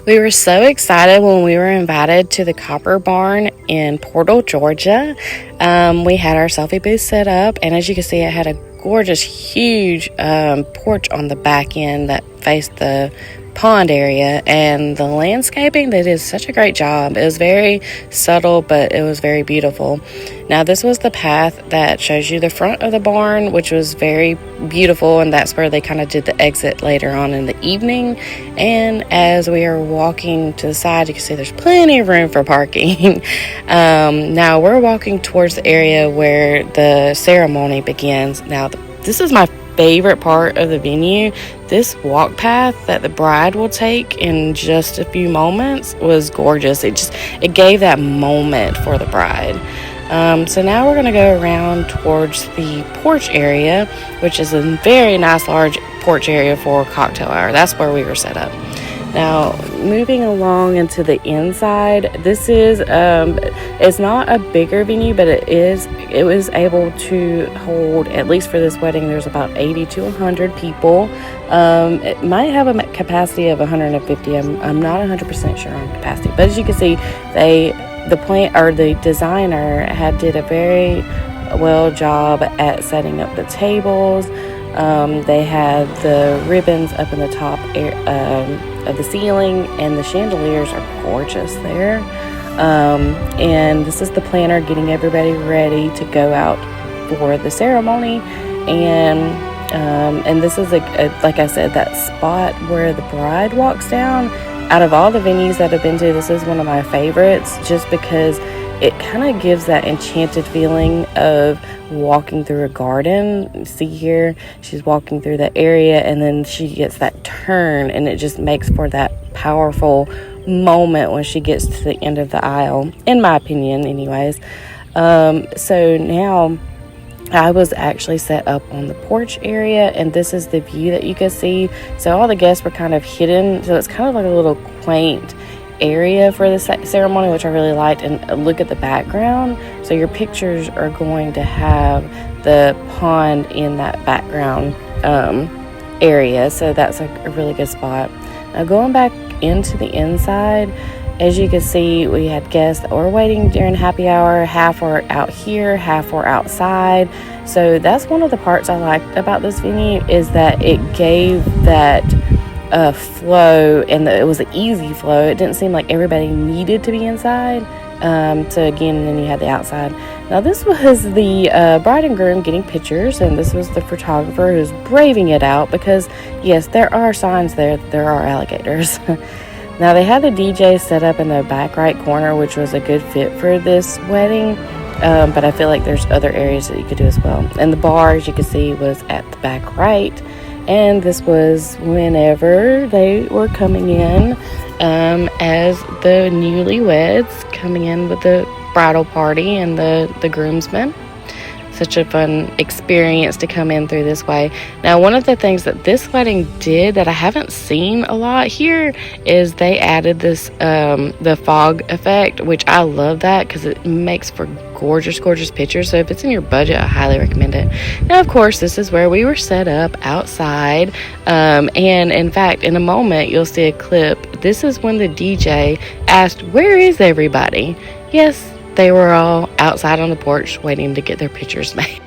We were so excited when we were invited to the Copper Barn in Portal, Georgia. We had our selfie booth set up, and as you can see, it had a gorgeous, huge porch on the back end that faced the pond area, and the landscaping, they did such a great job. It was very subtle, but it was very beautiful. Now, this was the path that shows you the front of the barn, which was very beautiful, and that's where they kind of did the exit later on in the evening. And as we are walking to the side, you can see there's plenty of room for parking. Now we're walking towards the area where the ceremony begins. Now, this is my favorite part of the venue. This walk path that the bride will take in just a few moments was gorgeous. It gave that moment for the bride. So now we're going to go around towards the porch area, which is a very nice large porch area for cocktail hour. That's where we were set up. Now, moving along into the inside, this is, it's not a bigger venue, but it was able to hold, at least for this wedding, there's about 80 to 100 people. It might have a capacity of 150. I'm not 100% sure on capacity, but as you can see, the designer did a very well job at setting up the tables. They had the ribbons up in the top of the ceiling, and the chandeliers are gorgeous there. And this is the planner getting everybody ready to go out for the ceremony. And this is like I said, that spot where the bride walks down. Out of all the venues that I've been to, this is one of my favorites, just because it kind of gives that enchanted feeling of walking through a garden. See here, she's walking through that area, and then she gets that turn, and it just makes for that powerful moment when she gets to the end of the aisle, in my opinion anyways. So now I was actually set up on the porch area, and this is the view that you can see. So all the guests were kind of hidden, so it's kind of like a little quaint area for the ceremony, which I really liked. And look at the background, so your pictures are going to have the pond in that background area, so that's a really good spot. Now, going back into the inside, as you can see, we had guests that were waiting during happy hour. Half were out here, half were outside. So that's one of the parts I liked about this venue, is that it gave that flow, and it was an easy flow. It didn't seem like everybody needed to be inside. So again, then you had the outside. Now, this was the bride and groom getting pictures, and this was the photographer who's braving it out, because yes, there are signs there that there are alligators. Now, they had the DJ set up in the back right corner, which was a good fit for this wedding, but I feel like there's other areas that you could do as well. And the bar, as you can see, was at the back right, and this was whenever they were coming in as the newlyweds coming in with the bridal party and the groomsmen. Such a fun experience to come in through this way. Now, one of the things that this wedding did that I haven't seen a lot here is they added this the fog effect, which I love that because it makes for gorgeous pictures. So if it's in your budget, I highly recommend it. Now, of course, this is where we were set up outside, and in fact, in a moment you'll see a clip. This is when the DJ asked, "Where is everybody?" Yes, they were all outside on the porch waiting to get their pictures made.